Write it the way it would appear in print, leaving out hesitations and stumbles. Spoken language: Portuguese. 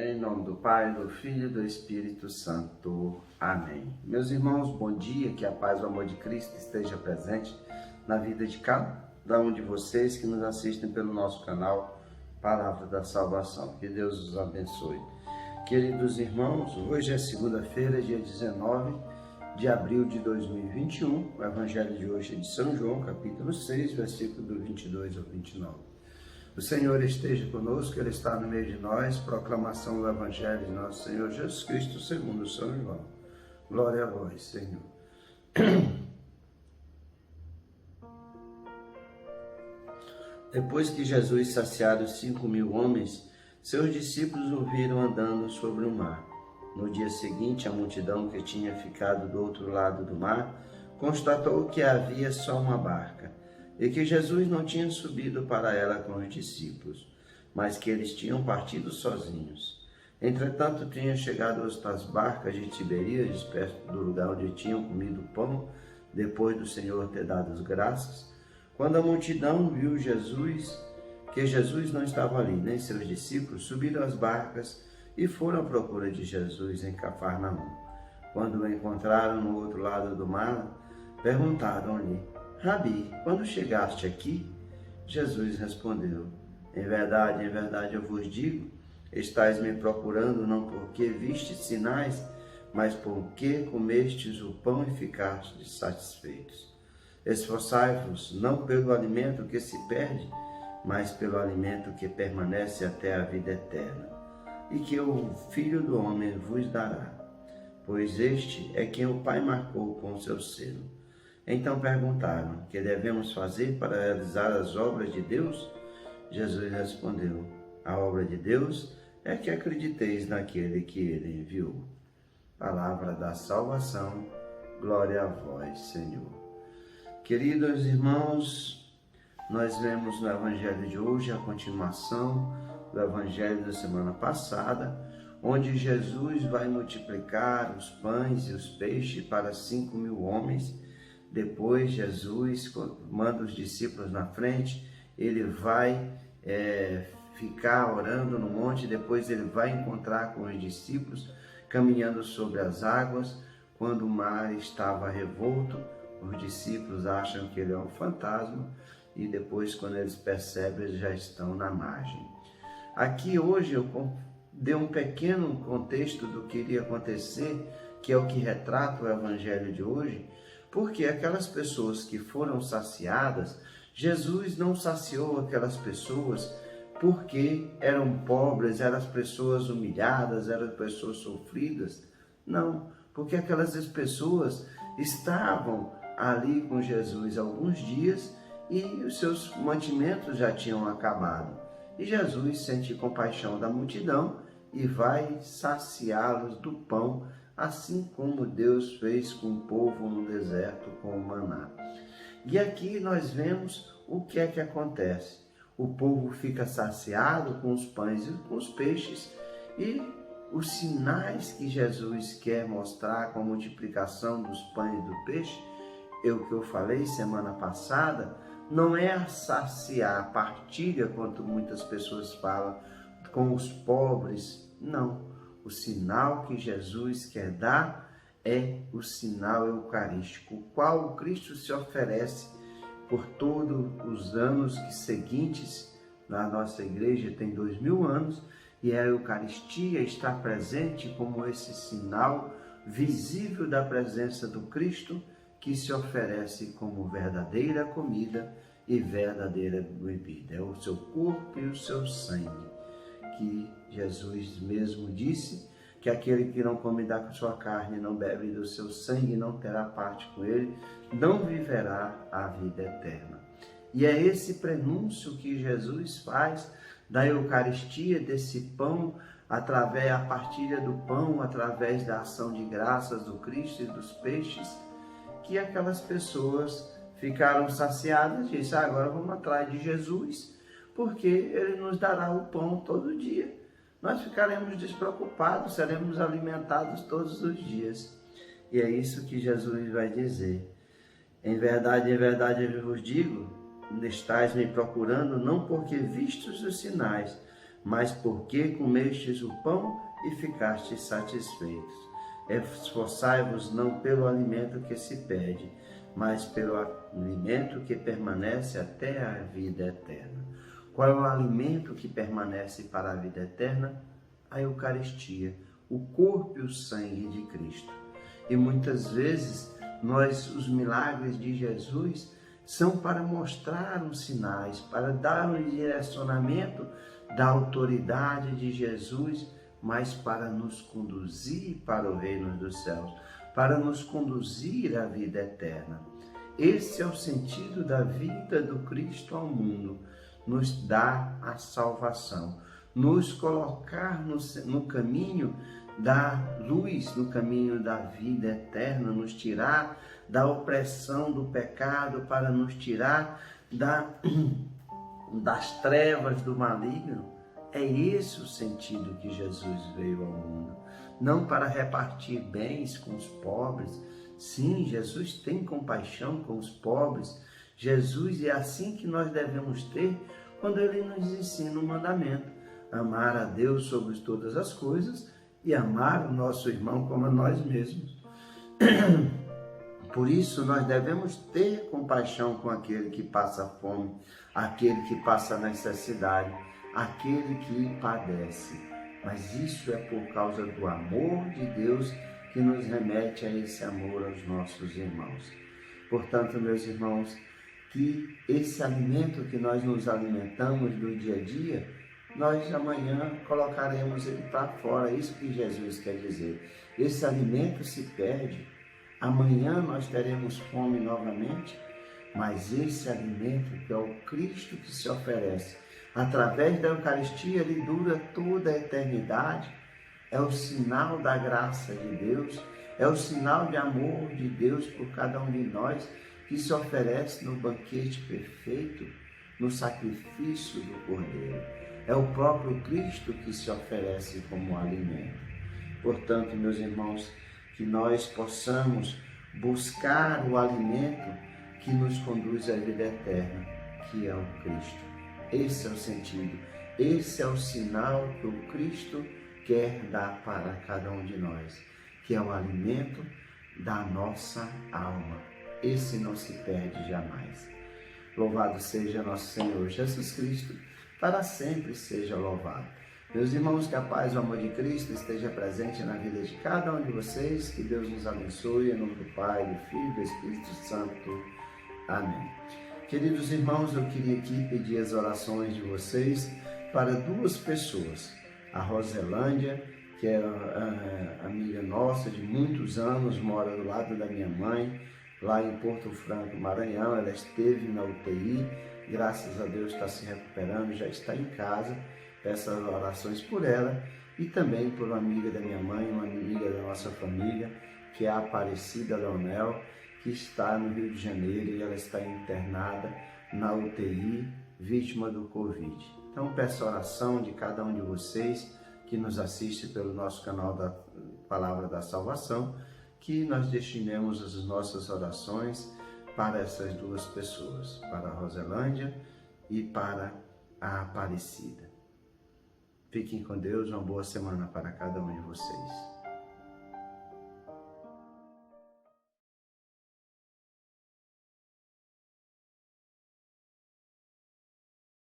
Em nome do Pai, do Filho e do Espírito Santo. Amém. Meus irmãos, bom dia, que a paz e o amor de Cristo esteja presente na vida de cada um de vocês que nos assistem pelo nosso canal Palavra da Salvação. Que Deus os abençoe. Queridos irmãos, hoje é segunda-feira, dia 19 de abril de 2021. O Evangelho de hoje é de São João, capítulo 6, versículo do 22 ao 29. O Senhor esteja conosco, Ele está no meio de nós. Proclamação do Evangelho de nosso Senhor Jesus Cristo, segundo São João. Glória a vós, Senhor. Depois que Jesus saciara os 5.000 homens, seus discípulos o viram andando sobre o mar. No dia seguinte, a multidão que tinha ficado do outro lado do mar constatou que havia só uma barca, e que Jesus não tinha subido para ela com os discípulos, mas que eles tinham partido sozinhos. Entretanto, tinham chegado as barcas de Tiberíades, perto do lugar onde tinham comido pão, depois do Senhor ter dado as graças. Quando a multidão viu que Jesus não estava ali, nem seus discípulos, subiram as barcas e foram à procura de Jesus em Cafarnaum. Quando o encontraram no outro lado do mar, perguntaram-lhe: Rabi, quando chegaste aqui? Jesus respondeu: em verdade, eu vos digo, estais me procurando não porque vistes sinais, mas porque comestes o pão e ficastes satisfeitos. Esforçai-vos não pelo alimento que se perde, mas pelo alimento que permanece até a vida eterna, e que o Filho do Homem vos dará, pois este é quem o Pai marcou com o seu selo. Então perguntaram: que devemos fazer para realizar as obras de Deus? Jesus respondeu: a obra de Deus é que acrediteis naquele que Ele enviou. Palavra da salvação, glória a vós, Senhor. Queridos irmãos, nós vemos no Evangelho de hoje a continuação do Evangelho da semana passada, onde Jesus vai multiplicar os pães e os peixes para 5.000 homens. Depois Jesus manda os discípulos na frente, ele vai ficar orando no monte, depois ele vai encontrar com os discípulos caminhando sobre as águas. Quando o mar estava revolto, os discípulos acham que ele é um fantasma e depois, quando eles percebem, eles já estão na margem. Aqui hoje eu dei um pequeno contexto do que iria acontecer, que é o que retrata o Evangelho de hoje. Porque aquelas pessoas que foram saciadas, Jesus não saciou aquelas pessoas porque eram pobres, eram as pessoas humilhadas, eram pessoas sofridas. Não, porque aquelas pessoas estavam ali com Jesus há alguns dias e os seus mantimentos já tinham acabado. E Jesus sente compaixão da multidão e vai saciá-los do pão, assim como Deus fez com o povo no deserto com o maná. E aqui nós vemos o que é que acontece. O povo fica saciado com os pães e com os peixes, e os sinais que Jesus quer mostrar com a multiplicação dos pães e do peixe, é o que eu falei semana passada, não é a saciar, a partilha, quanto muitas pessoas falam, com os pobres, não. O sinal que Jesus quer dar é o sinal eucarístico, o qual o Cristo se oferece por todos os anos seguintes. Na nossa igreja tem 2.000 anos, e a Eucaristia está presente como esse sinal visível da presença do Cristo, que se oferece como verdadeira comida e verdadeira bebida. É o seu corpo e o seu sangue, que Jesus mesmo disse que aquele que não come da sua carne, não bebe do seu sangue, não terá parte com ele, não viverá a vida eterna. E é esse prenúncio que Jesus faz da Eucaristia, desse pão, através da partilha do pão, através da ação de graças do Cristo e dos peixes, que aquelas pessoas ficaram saciadas e disseram: agora vamos atrás de Jesus, porque Ele nos dará o pão todo dia. Nós ficaremos despreocupados, seremos alimentados todos os dias. E é isso que Jesus vai dizer: em verdade, eu vos digo, estais me procurando não porque vistos os sinais, mas porque comestes o pão e ficastes satisfeitos. Esforçai-vos não pelo alimento que se perde, mas pelo alimento que permanece até a vida eterna. Qual é o alimento que permanece para a vida eterna? A Eucaristia, o corpo e o sangue de Cristo. E muitas vezes os milagres de Jesus são para mostrar os sinais, para dar o direcionamento da autoridade de Jesus, mas para nos conduzir para o reino dos céus, para nos conduzir à vida eterna. Esse é o sentido da vida do Cristo ao mundo, nos dar a salvação, nos colocar no caminho da luz, no caminho da vida eterna, nos tirar da opressão do pecado, para nos tirar das trevas do maligno. É esse o sentido que Jesus veio ao mundo, não para repartir bens com os pobres. Sim, Jesus tem compaixão com os pobres. Jesus é assim que nós devemos ter quando Ele nos ensina o mandamento: amar a Deus sobre todas as coisas e amar o nosso irmão como a nós mesmos. Por isso, nós devemos ter compaixão com aquele que passa fome, aquele que passa necessidade, aquele que padece. Mas isso é por causa do amor de Deus que nos remete a esse amor aos nossos irmãos. Portanto, meus irmãos, que esse alimento que nós nos alimentamos do dia a dia, nós amanhã colocaremos ele para fora. Isso que Jesus quer dizer. Esse alimento se perde. Amanhã nós teremos fome novamente, mas esse alimento, que é o Cristo que se oferece através da Eucaristia, ele dura toda a eternidade. É o sinal da graça de Deus, é o sinal de amor de Deus por cada um de nós, que se oferece no banquete perfeito, no sacrifício do Cordeiro. É o próprio Cristo que se oferece como alimento. Portanto, meus irmãos, que nós possamos buscar o alimento que nos conduz à vida eterna, que é o Cristo. Esse é o sentido, esse é o sinal que o Cristo quer dar para cada um de nós, que é o alimento da nossa alma. Esse não se perde jamais. Louvado seja nosso Senhor Jesus Cristo, para sempre seja louvado. Meus irmãos, que a paz e o amor de Cristo esteja presente na vida de cada um de vocês. Que Deus nos abençoe, em nome do Pai, do Filho e do Espírito Santo. Amém. Queridos irmãos, eu queria aqui pedir as orações de vocês para duas pessoas. A Roselândia, que é amiga nossa de muitos anos, mora do lado da minha mãe, lá em Porto Franco, Maranhão. Ela esteve na UTI, graças a Deus está se recuperando, já está em casa. Peço orações por ela e também por uma amiga da minha mãe, uma amiga da nossa família, que é a Aparecida Leonel, que está no Rio de Janeiro e ela está internada na UTI, vítima do Covid. Então peço a oração de cada um de vocês que nos assiste pelo nosso canal da Palavra da Salvação, que nós destinemos as nossas orações para essas duas pessoas, para a Roselândia e para a Aparecida. Fiquem com Deus, uma boa semana para cada um de vocês.